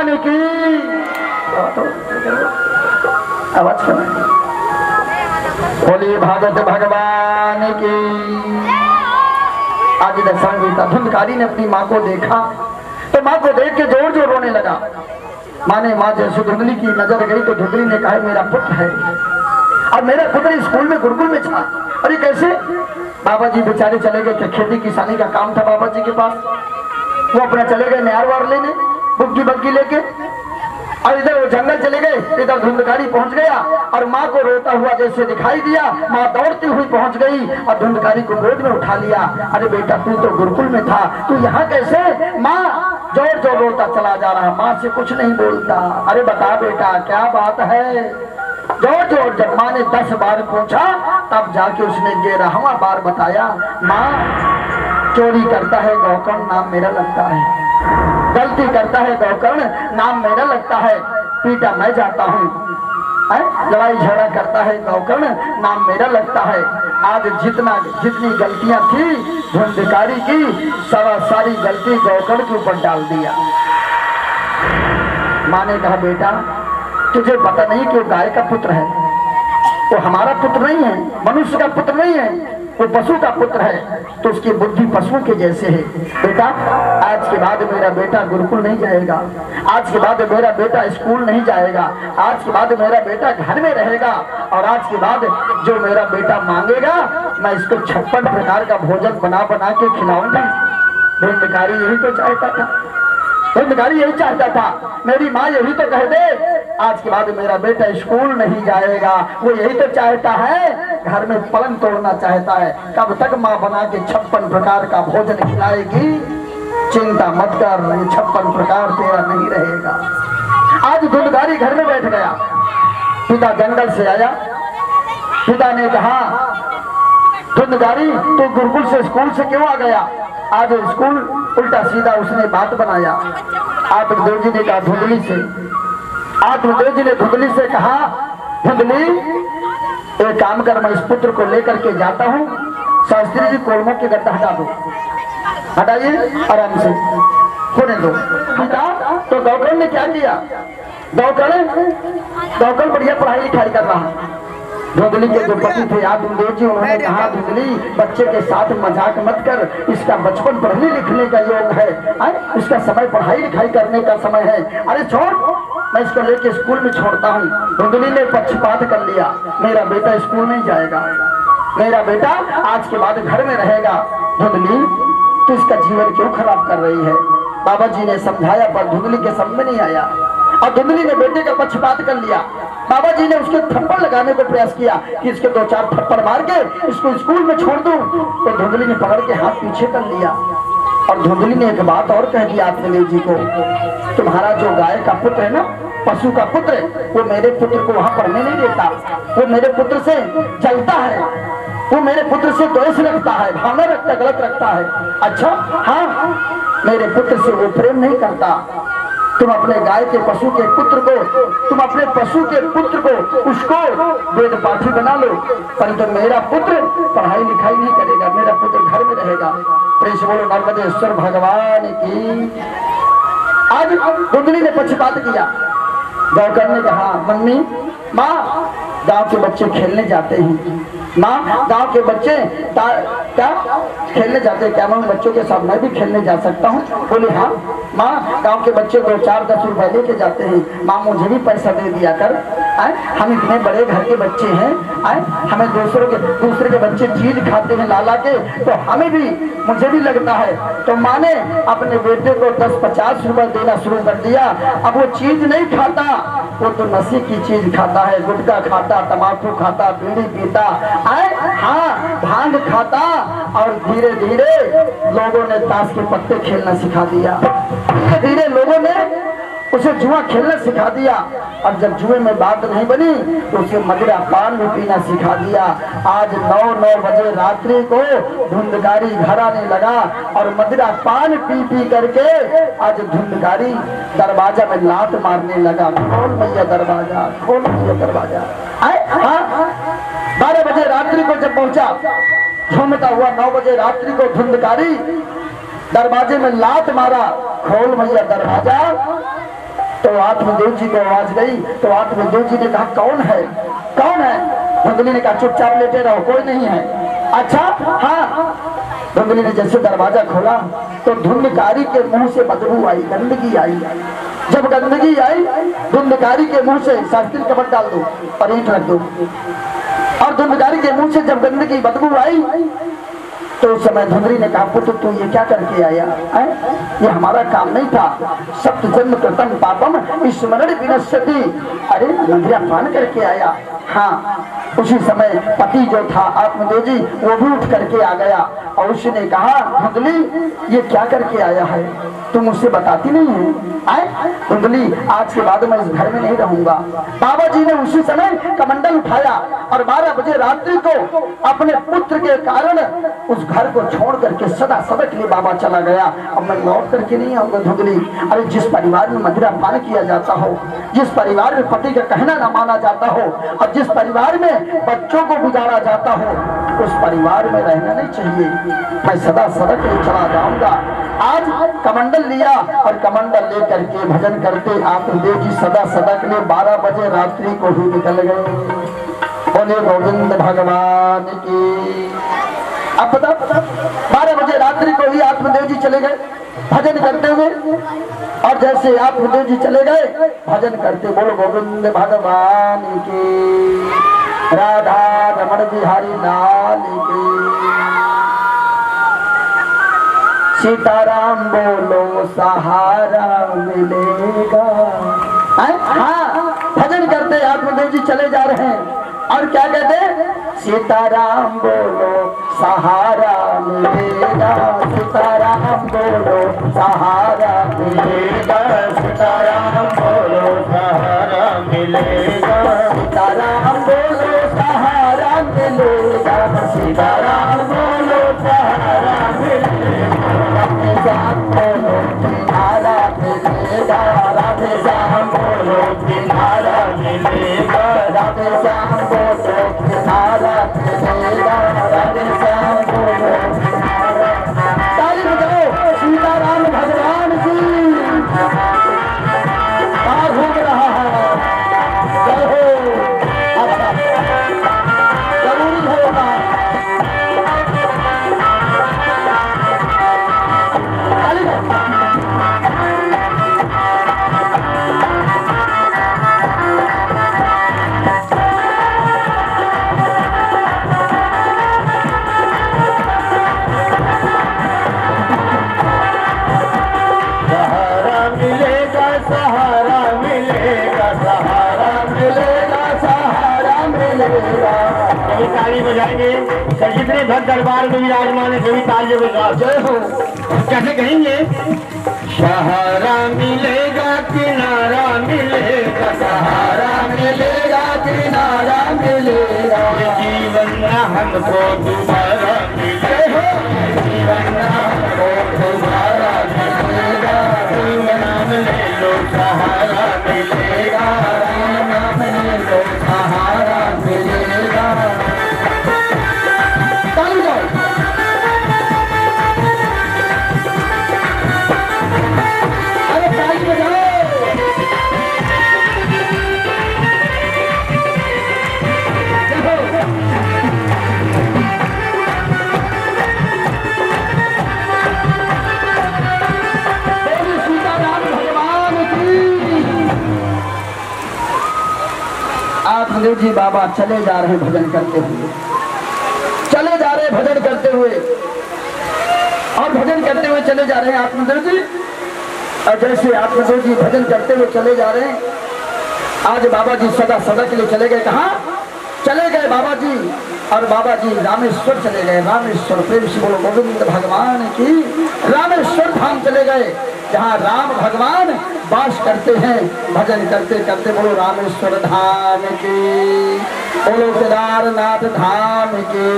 भगवान की आवाज सुना। बोलिए भागवत भगवान की। आज दर्शन गीता धुंधकारी ने अपनी माँ को देखा तो माँ को देख के जोर जोर रोने लगा। माँ जैसे धुंधली की नजर गई तो धुंधली ने कहा मेरा पुत्र है और मेरा पुत्र स्कूल में गुरुकुल में था। अरे कैसे? बाबा जी बेचारे चले गए थे, खेती किसानी का काम था बाबा जी के पास, वो अपना चले गए न्यार वार लेने बुग्गी बग्गी लेके, और इधर वो जंगल चले गए। इधर धुंधकारी पहुंच गया और माँ को रोता हुआ जैसे दिखाई दिया, माँ दौड़ती हुई पहुंच गई और धुंधकारी को गोद में उठा लिया। अरे बेटा तू तो गुरुकुल में था, तू यहाँ कैसे? माँ जोर जोर रोता चला जा रहा, माँ से कुछ नहीं बोलता। अरे बता बेटा क्या बात है? जोर जोर जब माँ ने 10 बार पूछा तब जाके उसने 11वां बार बताया, माँ चोरी करता है गौकर्ण नाम मेरा लगता है, गलती करता है गौकर्ण नाम मेरा लगता है, पीटा मैं जाता हूँ, लड़ाई झगड़ा करता है गौकर्ण नाम मेरा लगता है। आज जितनी गलतियां थी धुंधकारी की सारी गलती गौकर्ण के ऊपर डाल दिया। माँ ने कहा बेटा तुझे पता नहीं कि वो गाय का पुत्र है, वो हमारा पुत्र नहीं है, मनुष्य का पुत्र नहीं है, वो पशु का पुत्र है, तो उसकी बुद्धि पशुओं के जैसे है। बेटा आज के बाद मेरा बेटा गुरुकुल नहीं जाएगा, आज के बाद मेरा बेटा स्कूल नहीं जाएगा, आज के बाद मेरा बेटा घर में रहेगा, और आज के बाद जो मेरा बेटा मांगेगा मैं इसको 56 प्रकार का भोजन बना बना के खिलाऊंगी। धुंधकारी यही तो चाहता था, धुंधकारी यही चाहता था। मेरी माँ यही तो कह दे आज के बाद मेरा बेटा स्कूल नहीं जाएगा, वो यही तो चाहता है, घर में पलंग तोड़ना चाहता है। कब तक माँ बना के 56 प्रकार का भोजन खिलाएगी? चिंता मत कर, 56 प्रकार तेरा नहीं रहेगा। आज धुंधकारी घर में बैठ गया, पिता जंगल से आया, पिता ने कहा धुंधकारी तू गुरुकुल से स्कूल से क्यों आ गया? आज स्कूल उल्टा सीधा उसने बात बनाया। आत्मदेव जी ने कहा धुंधली से, आत्मदेव जी ने धुंधली से कहा धुंधली एक काम कर, मैं इस पुत्र को लेकर के जाता हूँ, शास्त्री जी कोलमों के गड्ढा हटा दो, हटाइए आराम से होने दो। हटा तो गौकर्ण ने क्या किया? गौकर्ण बढ़िया पढ़ाई लिखाई कर रहा। धुंधली के जो पति थे आत्मदेव जी, उन्होंने कहा धुंधली बच्चे के साथ मजाक मत कर, इसका बचपन पढ़ने लिखने का योग है, इसका समय पढ़ाई लिखाई करने का समय है। अरे छोड़, मैं इसको लेके स्कूल में छोड़ता हूँ। धुंधली ने पक्षपात कर लिया, मेरा बेटा स्कूल नहीं जाएगा, मेरा बेटा आज के बाद घर में रहेगा। धुंधली तो इसका जीवन क्यों खराब कर रही है? बाबा जी ने समझाया पर धुंधली के समझ में नहीं आया, और धुंधली ने बेटे का पक्षपात कर लिया। बाबा जी ने उसके थप्पड़ लगाने को प्रयास किया कि इसके 2-4 थप्पड़ मार के इसको स्कूल में छोड़ दूं, तो धुंधली ने पकड़ के हाथ पीछे कर लिया। और धुंधली ने एक बात और कह दी आत्मदेव जी को, तुम्हारा जो गाय का पुत्र है ना, पशु का पुत्र, वो मेरे पुत्र को वहां पढ़ने नहीं देता, वो मेरे पुत्र से जलता है, वो मेरे पुत्र से द्वेष रखता है, भावना रखता, गलत रखता है। अच्छा हाँ, मेरे पुत्र से वो प्रेम नहीं करता। तुम अपने गाय के पशु के पुत्र को, तुम अपने पशु के पुत्र को, उसको वेद पाठी बना लो, परंतु मेरा पुत्र पढ़ाई लिखाई नहीं करेगा, मेरा पुत्र घर में रहेगा। प्रेस बोलो नर्मदेश्वर भगवान की। आज धुंधली ने पक्षपात किया। गौकर्ण ने कहा मम्मी, माँ गांव के बच्चे खेलने जाते हैं, माँ गांव के बच्चे क्या खेलने जाते हैं, क्या मैं बच्चों के साथ मैं भी खेलने जा सकता हूँ? बोले हाँ माँ, गांव के बच्चे 2-4-10 रुपए लेके जाते हैं, माँ मुझे भी पैसा दे दिया कर, हम इतने बड़े घर के बच्चे हैं, हमें दूसरे के बच्चे चीज खाते हैं लाला के, तो हमें भी, मुझे भी लगता है। तो माँ ने अपने बेटे को 10-50 रुपए देना शुरू कर दिया। अब वो चीज नहीं खाता, वो तो नशे की चीज खाता है, गुटखा खाता, तम्बाकू खाता, बीड़ी पीता, हाँ भांग खाता, और धीरे धीरे लोगों ने ताश के पत्ते खेलना सिखा दिया, धीरे धीरे लोगों ने उसे जुआ खेलना सिखा दिया, और जब जुए में बात नहीं बनी तो उसे मदिरा पान भी पीना सिखा दिया। आज 9 बजे रात्रि को धुंधकारी घर आने लगा और मदिरा पान पी पी करके आज धुंधकारी दरवाजा में लात मारने लगा, खोल भैया दरवाजा, खोल भैया दरवाजा। 12 बजे रात्रि को जब पहुंचा, झूमता हुआ 9 बजे रात्रि को धुंधकारी दरवाजे में लात मारा, खोल भैया दरवाजा। आत्मदेव जी को आवाज गई तो आत्मदेव जी ने कहा कौन है, कौन है? धुंधली ने कहा चुपचाप लेटे रहो, कोई नहीं है। अच्छा हाँ। धुंधली ने जैसे दरवाजा खोला तो धुंधकारी के मुंह से बदबू आई, गंदगी आई। जब गंदगी आई धुंधकारी के मुंह से शास्त्री कपट डाल दो और ईंट रख दो, और धुंधकारी के मुंह से जब गंदगी बदबू आई तो उस समय धुंधली ने कहा पुत्र तू ये क्या करके आया है? ये हमारा काम नहीं था। सप्त जन्म कृतम पापम स्मरण विनश्यति। अरे मदिरा पान करके आया। हाँ, उसी समय पति जो था आत्मदेव जी वो भी उठ करके आ गया और उसने कहा धुंधली ये क्या करके आया है, तुम मुझसे बताती नहीं है? आए धुंधली आज के बाद मैं इस घर में नहीं रहूंगा। बाबा जी ने उसी समय कमंडल उठाया और 12 बजे रात्रि को अपने पुत्र के कारण उस घर को छोड़ करके सदा सदा के लिए बाबा चला गया। अब मैं लौट करके नहीं आऊंगा धुंधली। अरे जिस परिवार में मदिरा पान किया जाता हो, जिस परिवार में पति का कहना न माना जाता हो और जिस परिवार में बच्चों को बिगाड़ा जाता हो उस परिवार में रहना नहीं चाहिए। मैं सदा सदा के लिए चला जाऊंगा। आज कमंडल लिया और कमंडल लेकर के भजन करते आत्मदेव जी सदा सदा के लिए 12 बजे रात्रि को ही निकल गए। बोले गोविंद भगवान की। अब पता 12 बजे रात्रि को ही आत्मदेव जी चले गए भजन करते हुए, और जैसे आत्मदेव जी चले गए भजन करते बोलो गोविंद भगवान की, राधा रमण बिहारी लाल की, सीताराम बोलो सहारा मिलेगा। हाँ, भजन करते आत्मदेव जी चले जा रहे हैं और क्या कहते? सीताराम बोलो सहारा मिलेगा, सीताराम बोलो सहारा मिलेगा, सीताराम बोलो सहारा मिलेगा, सीताराम बोलो सहारा मिलेगा, सीताराम बोलो सहारा मिलेगा, राधे श्याम बोलो किनारा मिलेगा, राधे श्याम बोलो किनारा मिलेगा, राधे श्याम बोलो किनारा मिलेगा, राधे श्याम बोलो किनारा। ताली बजाओ सीताराम भगवान की। कहाँ घूम रहा है? जय हो। अच्छा जरूरी है होगा। ताली ताली बजाएंगे। जितने भक्त दरबार में विराजमान है सभी तालियों के साथ जय हो। कैसे कहेंगे? सहारा मिलेगा किनारा मिलेगा, सहारा मिलेगा किनारा मिलेगा, जीवन हमको दोबारा मिलेगा, जीवन हमको दोबारा मिलेगा, नाम ले लो सहारा मिलेगा, नाम ले लो सहारा मिलेगा। आत्मदेव जी बाबा चले जा रहे भजन करते हुए, चले जा रहे भजन करते हुए, और भजन करते हुए चले जा रहे हैं आत्मदेव जी। और जैसे आत्मदेव जी भजन करते हुए चले जा रहे हैं, आज बाबा जी सदा सदा के लिए चले गए। कहाँ चले गए बाबा जी? और बाबा जी रामेश्वर चले गए। रामेश्वर, प्रेम से बोलो गोविंद भगवान की। रामेश्वर धाम चले गए जहाँ राम भगवान वास करते हैं। भजन करते करते बोलो रामेश्वर धाम की, बोलो केदारनाथ धाम की,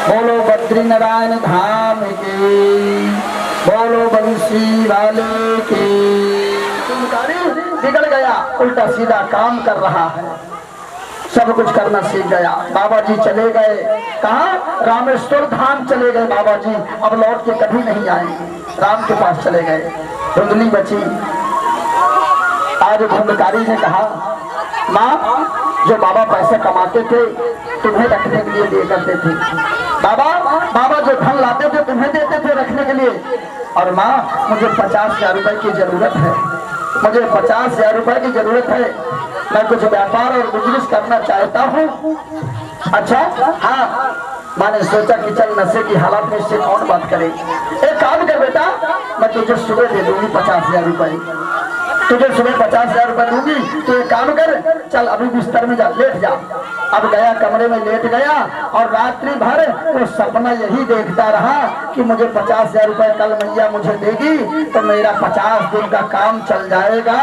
बोलो बद्री नारायण धाम की, बोलो बंसी वाले की। बिगड़ गया, उल्टा सीधा काम कर रहा है, सब कुछ करना सीख गया। बाबा जी चले गए कहाँ? रामेश्वर धाम चले गए बाबा जी। अब लौट के कभी नहीं आए, राम के पास चले गए। धुंधली बची, आज धंधकारी ने कहा, माँ जो बाबा पैसे कमाते थे तुम्हें रखने के लिए दिए करते थे, बाबा जो धन लाते थे तुम्हें देते थे रखने के लिए, और माँ मुझे 50,000 रुपए की जरूरत है, मुझे 50,000 रुपए की जरूरत है, मैं कुछ व्यापार और बिजनेस करना चाहता हूँ। अच्छा हाँ, मैंने सोचा कि चल नशे की हालत में इससे कौन बात करे, एक काम कर बेटा, मैं तुझे सुबह दे दूंगी 50,000 रुपए, तुझे सुबह 50,000 रुपए दूंगी, तो एक काम कर, चल अभी बिस्तर में जा, लेट जा। अब गया कमरे में लेट गया और रात्रि भर तो सपना यही देखता रहा कि मुझे 50,000 रुपए कल मैया मुझे देगी तो मेरा 50 दिन का काम चल जाएगा।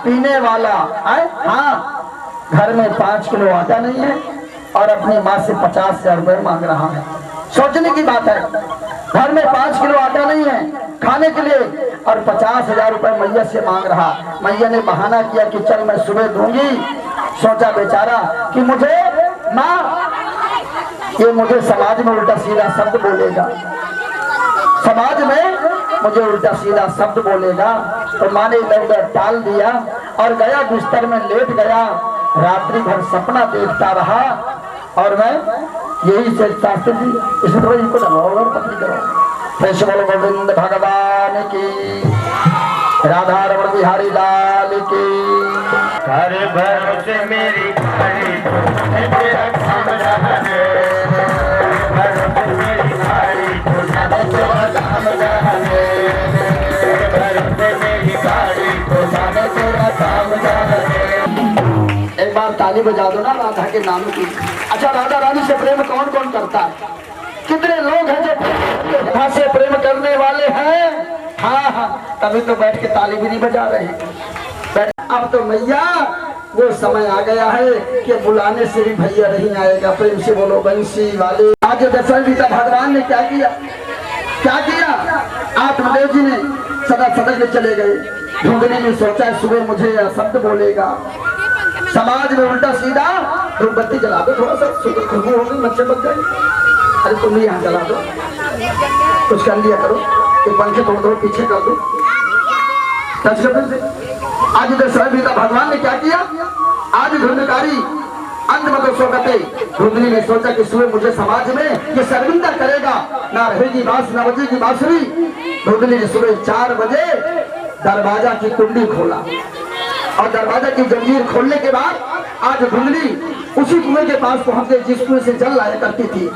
पीने वाला है, हाँ, घर में 5 किलो आटा नहीं है और अपनी माँ से 50,000 रुपए मांग रहा है। सोचने की बात है, घर में 5 किलो आटा नहीं है खाने के लिए और 50,000 रुपए मैया से मांग रहा। मैया ने बहाना किया कि चल मैं सुबह दूंगी। सोचा बेचारा कि मुझे माँ, ये मुझे समाज में उल्टा सीधा शब्द बोलेगा, समाज में मुझे उल्टा सीधा शब्द बोलेगा, तो माँ ने इधर टाल दिया और गया बिस्तर में लेट गया। रात्रि भर सपना देखता रहा और मैं यही से शास्त्री जी इस तरह इनको लगाओ और पत्नी करो। ऐसे बोलो गोविंद भगवान की, राधा रमण बिहारी लाल की। घर भर से मेरी खाड़ी तेरा काम रहने, घर भर मेरी खाड़ी तेरा काम रहने, घर भर मेरी खाड़ी तेरा काम रहने। एक बार ताली बजा दो ना राधा के नाम की। अच्छा, राधा रानी से प्रेम कौन कौन करता है? कितने लोग हैं जो राधा से प्रेम करने वाले हैं? हाँ हाँ, तभी तो बैठ के ताली भी नहीं बजा रहे हैं। अब तो मैया वो समय आ गया है कि बुलाने से भी भैया नहीं आएगा। प्रेम से बोलो बंसी वाले। आज दशरथ पिता भगवान ने क्या किया, क्या किया? आत्मदेव जी ने सदा सदक में चले गए। ढूंढने में सोचा सुबह मुझे शब्द बोलेगा, समाज में उल्टा सीधा। धूपबत्ती जला दो, थोड़ा सा सुबह खुशबू हो गई, मच्छर बच गए। अरे तुम भी यहाँ जला दो, कुछ कर लिया करो, ये पंखे तोड़ दो, पीछे कर दो। आज दशरथ पिता भगवान ने क्या किया? आज धुंधकारी अंत में तो सोगते धुंधली ने सोचा कि सुबह मुझे समाज में ये शर्मिंदा करेगा, ना रहेगी बांस ना बजेगी बांसुरी। धुंधली ने सुबह 4 बजे दरवाजा की कुंडी खोला और दरवाजा की जंजीर खोलने के बाद आज धुंधली उसी कुएं के पास पहुंच गई जिस कुएं से जल लाया करती थी।